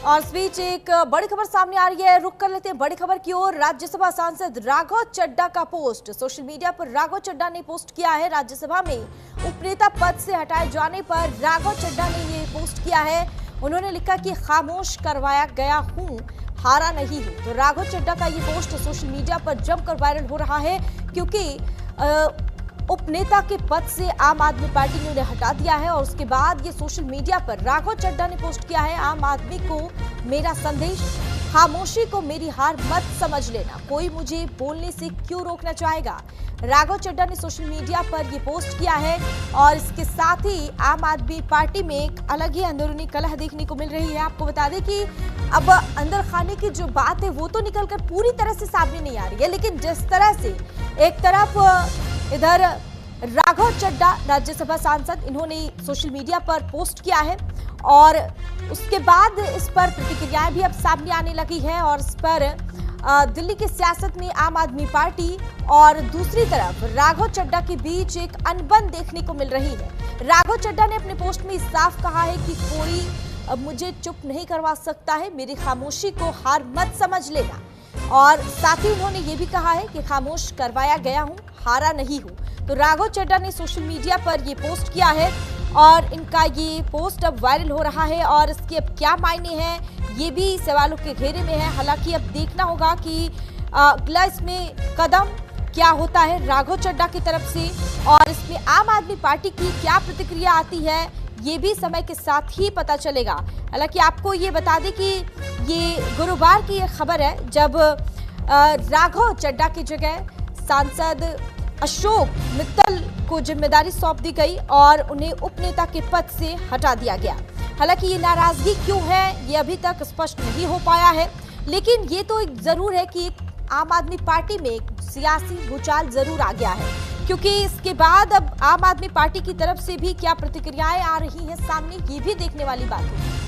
और इस बीच एक बड़ी खबर सामने आ रही है। रुक कर लेते हैं बड़ी खबर की ओर। राज्यसभा सांसद राघव चड्ढा का पोस्ट सोशल मीडिया पर राघव चड्ढा ने पोस्ट किया है। राज्यसभा में उपनेता पद से हटाए जाने पर राघव चड्ढा ने ये पोस्ट किया है। उन्होंने लिखा कि खामोश करवाया गया हूं, हारा नहीं हूं। तो राघव चड्ढा का ये पोस्ट सोशल मीडिया पर जमकर वायरल हो रहा है, क्योंकि उपनेता के पद से आम आदमी पार्टी ने उन्हें हटा दिया है। और उसके बाद ये सोशल मीडिया पर राघव चड्ढा ने पोस्ट किया है, आम आदमी को मेरा संदेश, खामोशी को मेरी हार मत समझ लेना, कोई मुझे बोलने से क्यों रोकना चाहेगा। राघव चड्ढा ने सोशल मीडिया पर ये पोस्ट किया है। और इसके साथ ही आम आदमी पार्टी में एक अलग ही अंदरूनी कलह देखने को मिल रही है। आपको बता दें कि अब अंदर खाने की जो बात है वो तो निकलकर पूरी तरह से सामने नहीं आ रही है, लेकिन जिस तरह से एक तरफ इधर राघव चड्ढा राज्यसभा सांसद, इन्होंने सोशल मीडिया पर पोस्ट किया है और उसके बाद इस पर प्रतिक्रियाएं भी अब सामने आने लगी है। और इस पर दिल्ली की सियासत में आम आदमी पार्टी और दूसरी तरफ राघव चड्ढा के बीच एक अनबन देखने को मिल रही है। राघव चड्ढा ने अपने पोस्ट में साफ कहा है कि कोई मुझे चुप नहीं करवा सकता है, मेरी खामोशी को हार मत समझ लेना। और साथ ही उन्होंने ये भी कहा है कि खामोश करवाया गया हूं, हारा नहीं हूं। तो राघव चड्ढा ने सोशल मीडिया पर ये पोस्ट किया है और इनका ये पोस्ट अब वायरल हो रहा है। और इसके अब क्या मायने हैं, ये भी सवालों के घेरे में है। हालांकि अब देखना होगा कि अगला इसमें कदम क्या होता है राघव चड्ढा की तरफ से, और इसमें आम आदमी पार्टी की क्या प्रतिक्रिया आती है, ये भी समय के साथ ही पता चलेगा। हालांकि आपको ये बता दें कि ये गुरुवार की खबर है, जब राघव चड्ढा की जगह सांसद अशोक मित्तल को जिम्मेदारी सौंप दी गई और उन्हें उपनेता के पद से हटा दिया गया। हालांकि ये नाराजगी क्यों है, ये अभी तक स्पष्ट नहीं हो पाया है, लेकिन ये तो जरूर है कि आम आदमी पार्टी में एक सियासी भूचाल जरूर आ गया है, क्योंकि इसके बाद अब आम आदमी पार्टी की तरफ से भी क्या प्रतिक्रियाएं आ रही हैं सामने, ये भी देखने वाली बात है।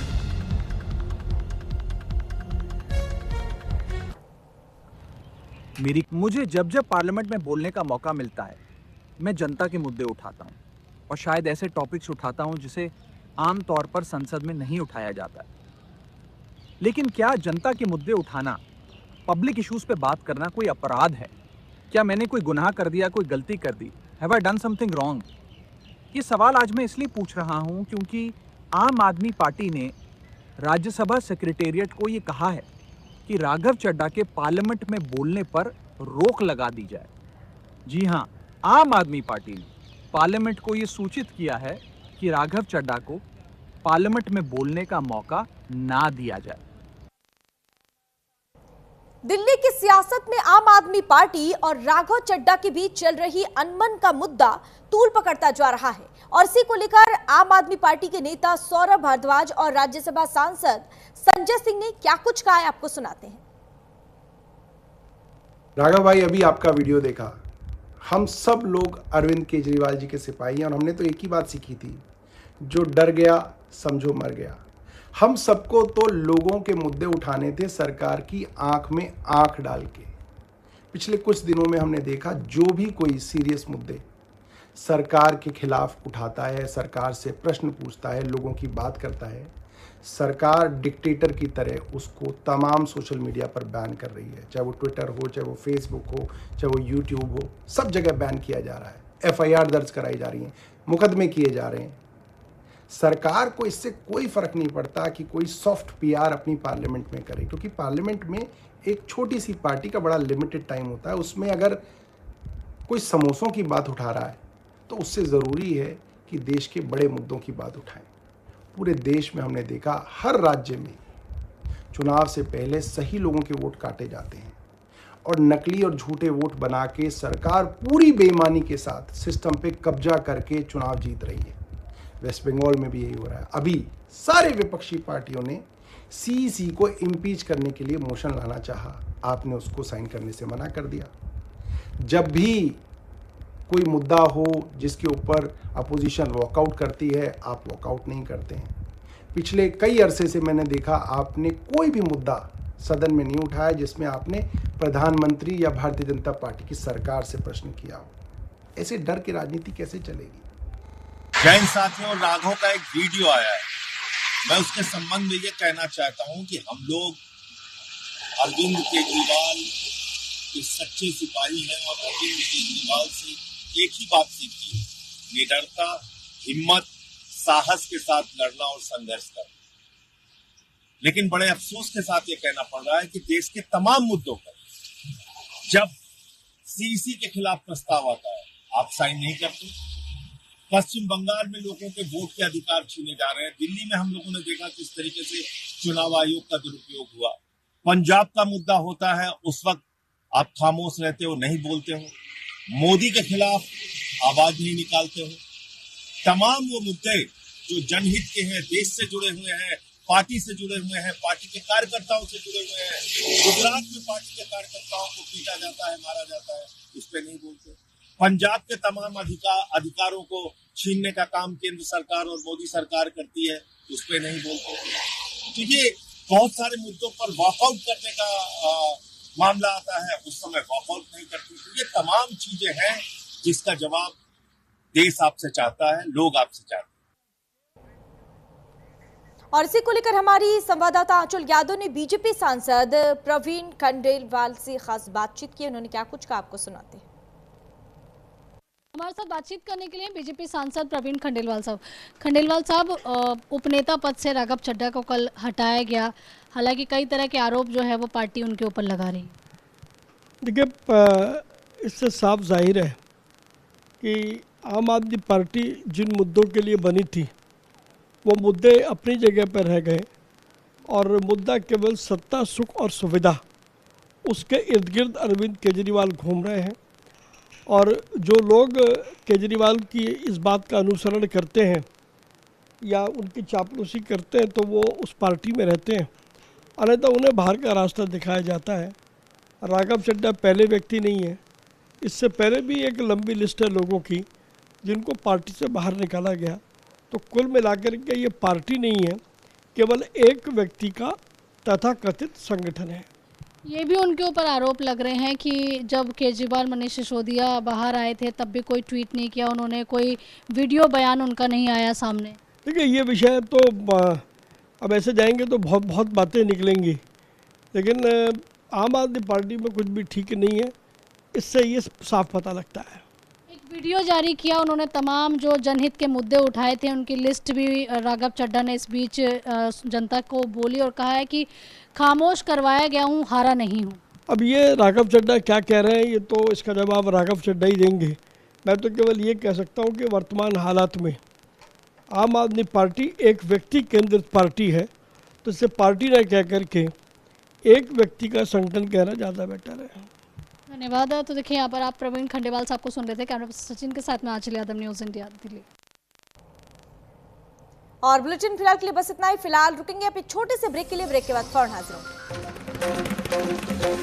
मुझे जब जब पार्लियामेंट में बोलने का मौका मिलता है, मैं जनता के मुद्दे उठाता हूं और शायद ऐसे टॉपिक्स उठाता हूं जिसे आमतौर पर संसद में नहीं उठाया जाता है। लेकिन क्या जनता के मुद्दे उठाना, पब्लिक इश्यूज पे बात करना कोई अपराध है? क्या मैंने कोई गुनाह कर दिया, कोई गलती कर दी? Have I done something wrong? ये सवाल आज मैं इसलिए पूछ रहा हूं क्योंकि आम आदमी पार्टी ने राज्यसभा सेक्रेटेरिएट को ये कहा है कि राघव चड्ढा के पार्लियामेंट में बोलने पर रोक लगा दी जाए। जी हां, आम आदमी पार्टी ने पार्लियामेंट को ये सूचित किया है कि राघव चड्ढा को पार्लियामेंट में बोलने का मौका ना दिया जाए। दिल्ली की सियासत में आम आदमी पार्टी और राघव चड्ढा के बीच चल रही अनबन का मुद्दा तूल पकड़ता जा रहा है। और इसी को लेकर आम आदमी पार्टी के नेता सौरभ भारद्वाज और राज्यसभा सांसद संजय सिंह ने क्या कुछ कहा है, आपको सुनाते हैं। राघव भाई, अभी आपका वीडियो देखा, हम सब लोग अरविंद केजरीवाल जी के सिपाही हैं और हमने तो एक ही बात सीखी थी, जो डर गया समझो मर गया। हम सबको तो लोगों के मुद्दे उठाने थे, सरकार की आंख में आंख डाल के। पिछले कुछ दिनों में हमने देखा, जो भी कोई सीरियस मुद्दे सरकार के खिलाफ उठाता है, सरकार से प्रश्न पूछता है, लोगों की बात करता है, सरकार डिक्टेटर की तरह उसको तमाम सोशल मीडिया पर बैन कर रही है। चाहे वो ट्विटर हो, चाहे वो फेसबुक हो, चाहे वो यूट्यूब हो, सब जगह बैन किया जा रहा है। FIR दर्ज कराई जा रही है, मुकदमे किए जा रहे हैं। सरकार को इससे कोई फर्क नहीं पड़ता कि कोई सॉफ्ट PR अपनी पार्लियामेंट में करे, क्योंकि पार्लियामेंट में एक छोटी सी पार्टी का बड़ा लिमिटेड टाइम होता है। उसमें अगर कोई समोसों की बात उठा रहा है तो उससे ज़रूरी है कि देश के बड़े मुद्दों की बात उठाएं। पूरे देश में हमने देखा, हर राज्य में चुनाव से पहले सही लोगों के वोट काटे जाते हैं और नकली और झूठे वोट बना के सरकार पूरी बेईमानी के साथ सिस्टम पे कब्जा करके चुनाव जीत रही है। वेस्ट बंगाल में भी यही हो रहा है। अभी सारे विपक्षी पार्टियों ने CEC को इम्पीच करने के लिए मोशन लाना चाहा, आपने उसको साइन करने से मना कर दिया। जब भी कोई मुद्दा हो जिसके ऊपर अपोजिशन वॉकआउट करती है, आप वॉकआउट नहीं करते हैं। पिछले कई अरसे से मैंने देखा, आपने कोई भी मुद्दा सदन में नहीं उठाया जिसमें आपने प्रधानमंत्री या भारतीय जनता पार्टी की सरकार से प्रश्न किया हो। ऐसे डर की राजनीति कैसे चलेगी? जैन साथियों, राघव का एक वीडियो आया है मैं उसके संबंध में ये कहना चाहता हूं कि हम लोग अरविंद केजरीवाल के सच्चे सिपाही हैं और अरविंद केजरीवाल से एक ही बात सीखी है, निडरता, हिम्मत, साहस के साथ लड़ना और संघर्ष करना। लेकिन बड़े अफसोस के साथ ये कहना पड़ रहा है कि देश के तमाम मुद्दों पर जब सीईसी के खिलाफ प्रस्ताव आता है, आप साइन नहीं करते। पश्चिम बंगाल में लोगों के वोट के अधिकार छीने जा रहे हैं। दिल्ली में हम लोगों ने देखा किस तरीके से चुनाव आयोग का दुरुपयोग हुआ। पंजाब का मुद्दा होता है, उस वक्त आप खामोश रहते हो, नहीं बोलते हो। मोदी के खिलाफ आवाज नहीं निकालते हो। तमाम वो मुद्दे जो जनहित के हैं, देश से जुड़े हुए हैं, पार्टी से जुड़े हुए हैं, पार्टी के कार्यकर्ताओं से जुड़े हुए हैं। गुजरात में पार्टी के कार्यकर्ताओं को पीटा जाता है, मारा जाता है, उस पर नहीं बोलते। पंजाब के तमाम अधिकारों को छीनने का काम केंद्र सरकार और मोदी सरकार करती है, उस पर नहीं बोलते। तो ये बहुत सारे मुद्दों पर वॉकआउट करने का मामला आता है, उस समय वॉकआउट नहीं करती। तो ये तमाम चीजें हैं जिसका जवाब देश आपसे चाहता है, लोग आपसे चाहते हैं। और इसी को लेकर हमारी संवाददाता आंचल यादव ने बीजेपी सांसद प्रवीण खंडेलवाल से खास बातचीत की। उन्होंने क्या कुछ कहा, आपको सुनाते हैं। हमारे साथ बातचीत करने के लिए बीजेपी सांसद प्रवीण खंडेलवाल साहब। खंडेलवाल साहब, उपनेता पद से राघव चड्ढा को कल हटाया गया, हालांकि कई तरह के आरोप जो है वो पार्टी उनके ऊपर लगा रही। देखिए, इससे साफ जाहिर है कि आम आदमी पार्टी जिन मुद्दों के लिए बनी थी वो मुद्दे अपनी जगह पर रह गए और मुद्दा केवल सत्ता, सुख और सुविधा, उसके इर्द गिर्द अरविंद केजरीवाल घूम रहे हैं। और जो लोग केजरीवाल की इस बात का अनुसरण करते हैं या उनकी चापलूसी करते हैं तो वो उस पार्टी में रहते हैं, अन्यथा उन्हें बाहर का रास्ता दिखाया जाता है। राघव चड्ढा पहले व्यक्ति नहीं है, इससे पहले भी एक लंबी लिस्ट है लोगों की जिनको पार्टी से बाहर निकाला गया। तो कुल मिलाकर के ये पार्टी नहीं है, केवल एक व्यक्ति का तथाकथित संगठन है। ये भी उनके ऊपर आरोप लग रहे हैं कि जब केजरीवाल, मनीष सिसोदिया बाहर आए थे तब भी कोई ट्वीट नहीं किया उन्होंने, कोई वीडियो बयान उनका नहीं आया सामने। देखिए, ये विषय तो अब ऐसे जाएंगे तो बहुत बहुत बातें निकलेंगी, लेकिन आम आदमी पार्टी में कुछ भी ठीक नहीं है, इससे ये साफ पता लगता है। एक वीडियो जारी किया उन्होंने, तमाम जो जनहित के मुद्दे उठाए थे उनकी लिस्ट भी राघव चड्ढा ने इस बीच जनता को बोली और कहा है कि खामोश करवाया गया हूँ, हारा नहीं हूँ। अब ये राघव चड्ढा क्या कह रहे हैं, ये तो इसका जवाब राघव चड्ढा ही देंगे। मैं तो केवल ये कह सकता हूँ कि वर्तमान हालात में आम आदमी पार्टी एक व्यक्ति केंद्रित पार्टी है, तो इसे पार्टी न कह करके एक व्यक्ति का संगठन कहना ज़्यादा बेटर है। धन्यवाद। तो देखिए, यहाँ पर आप प्रवीण खंडेलवाल साहब को सुन रहे थे। कैमरा पर्सन सचिन के साथ में आंचल यादव, न्यूज़ इंडिया, दिल्ली। और बुलेटिन फिलहाल के लिए बस इतना ही। फिलहाल रुकेंगे अब एक छोटे से ब्रेक के लिए। ब्रेक के बाद फौरन हाजिर होंगे।